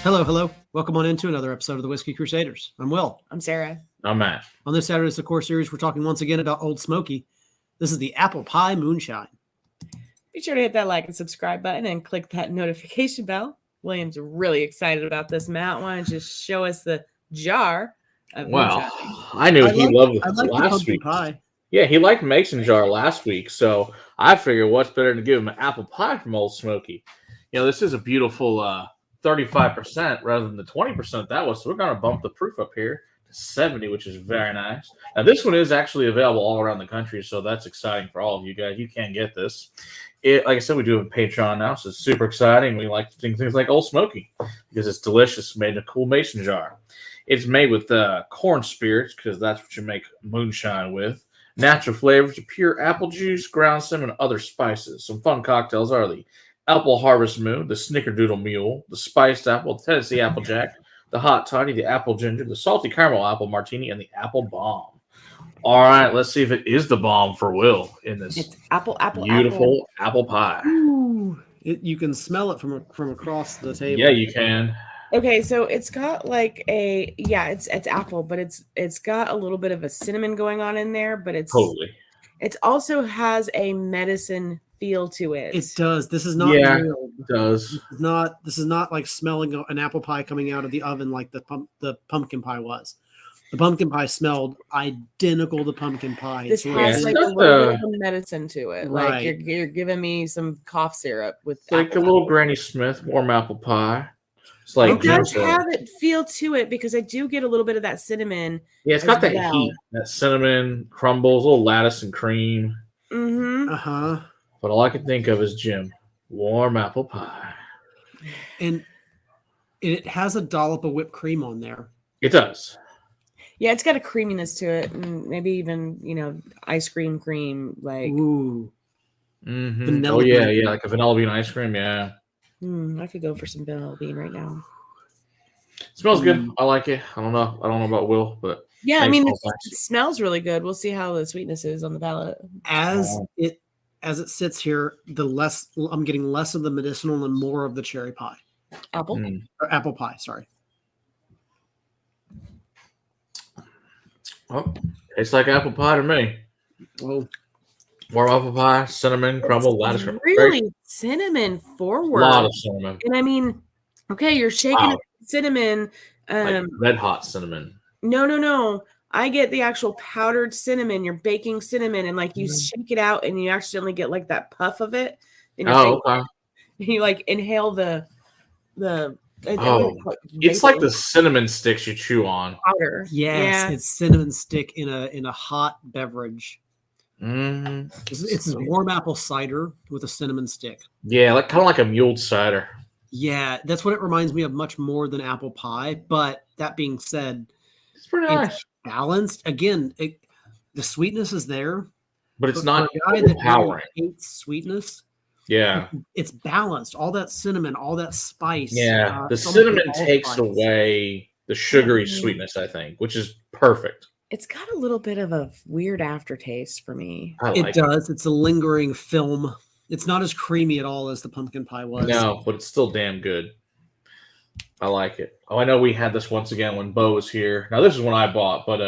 Hello, hello. Welcome on into another episode of the Whiskey Crusaders. I'm Will. I'm Sarah. I'm Matt. On this Saturday's The Core series, we're talking once again about Ole Smoky. This is the Apple Pie Moonshine. Be sure to hit that like and subscribe button and click that notification bell. William's really excited about this. Matt, why don't you just show us the jar of Wow. moonshine? I knew he loved I it like the last pumpkin week. pie. Yeah, he liked mason jar last week, so I figured what's better than to give him an apple pie from Ole Smoky. You know, this is a beautiful 35% rather than the 20% that was, so we're going to bump the proof up here to 70, which is very nice. Now, this one is actually available all around the country, so that's exciting for all of you guys. You can get this. Like I said, we do have a Patreon now, so it's super exciting. We like to do things like Ole Smoky because it's delicious, made in a cool mason jar. It's made with corn spirits because that's what you make moonshine with. Natural flavors of pure apple juice, ground cinnamon, and other spices. Some fun cocktails are the Apple Harvest Moon, the Snickerdoodle-Mule, the Spiced Apple, the Tennessee Applejack, the Hot Toddy, the Apple Ginger, the Salty Caramel Apple Martini, and the Apple Bomb. All right, let's see if it is the bomb for Will in this It's apple. beautiful apple pie. Ooh, you can smell it from across the table. Yeah, you can. Okay, so it's got like it's apple, but it's got a little bit of a cinnamon going on in there, but it also has a medicine feel to it. It does. This is not real. It does. This is not like smelling an apple pie coming out of the oven like the pumpkin pie was. The pumpkin pie smelled identical to pumpkin pie. This It's has really- like a little bit of medicine to it. Right. Like you're giving me some cough syrup with It's like a little Granny Smith warm apple pie. It's like It does have it feel to it because I do get a little bit of that cinnamon. yeah, it's got that well. heat, that cinnamon crumbles, a little lattice and cream. Mm-hmm. Uh-huh. But all I can think of is Jim, warm apple pie. And it has a dollop of whipped cream on there. It does. Yeah, it's got a creaminess to it, and maybe even ice cream, like. Ooh. Mm-hmm. Vanilla Oh yeah, bean. yeah, like a vanilla bean ice cream. Yeah, I could go for some vanilla bean right now. it smells good. I like it. I don't know about Will, but Yeah, I Thanks, mean, Paul, it thanks. smells really good. We'll see how the sweetness is on the palate. As it sits here, I'm getting less of the medicinal and more of the cherry pie Apple. or apple pie. Sorry. oh, tastes like apple pie to me. Oh, Warm apple pie, cinnamon, crumble, lattice. Really cinnamon forward. A lot of cinnamon, And I mean, okay, you're shaking Wow. it with cinnamon. like red hot cinnamon. No. I get the actual powdered cinnamon. You're baking cinnamon, and like you shake it out, and you accidentally get like that puff of it. In your face. Okay. You like inhale the. It's like the cinnamon sticks you chew on. powder. yes, Yeah. it's cinnamon stick in a hot beverage. Mm-hmm. It's warm apple cider with a cinnamon stick. Yeah, like kind of like a muled cider. Yeah, that's what it reminds me of much more than apple pie. But that being said, It's pretty nice, it's balanced. Again, the sweetness is there. but it's but not for a guy that really overpowering. hates sweetness. Yeah, It's balanced. All that cinnamon, all that spice. yeah. The it's almost like cinnamon takes allspice. away the sugary Mhm. sweetness, I think, which is perfect. It's got a little bit of a weird aftertaste for me. I It like does. It's a lingering film. It's not as creamy at all as the pumpkin pie was. No, but it's still damn good. I like it. Oh, I know we had this once again when Bo was here. Now this is one I bought, but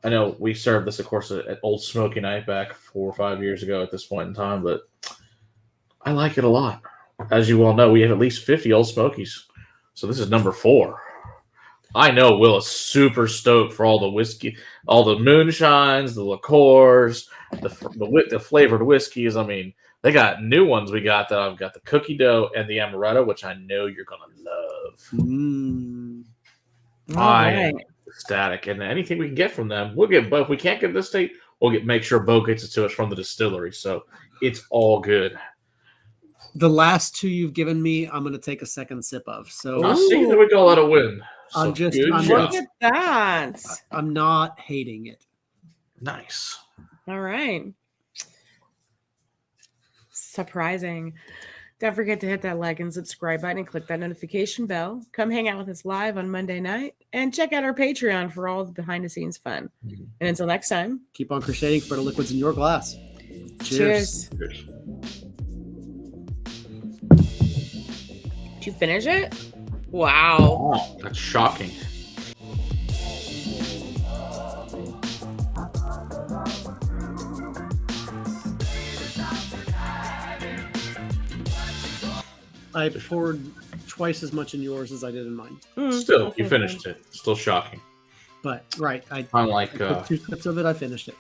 I know we served this, of course, at Ole Smoky night back 4 or 5 years ago at this point in time. But I like it a lot. As you all know, we have at least 50 Ole Smokies, so this is number 4. I know Will is super stoked for all the whiskey, all the moonshines, the liqueurs, the flavored whiskeys. I mean, they got new ones. We got that. I've got the cookie dough and the amaretto, which I know you're gonna love. Mm. I All am ecstatic, and anything we can get from them, we'll get. But if we can't get this state, make sure Bo gets it to us from the distillery. So it's all good. The last two you've given me, I'm going to take a second sip of. So I see that we got to let it win. So I'm just- good I'm job. Look at that. I'm not hating it. Nice. All right. Surprising. Don't forget to hit that like and subscribe button and click that notification bell. Come hang out with us live on Monday night and check out our Patreon for all the behind the scenes fun. And until next time, Keep on crusading for the liquids in your glass. Cheers. Cheers. did you finish it? Wow. Wow, that's shocking. I poured twice as much in yours as I did in mine. Still, you finished it. Still shocking. But right, I Unlike, took 2 sips of it. I finished it.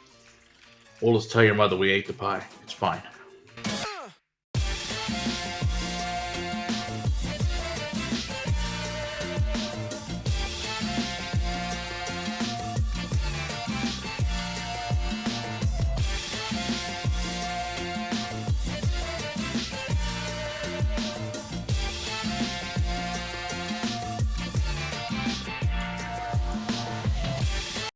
we'll just tell your mother we ate the pie. It's fine.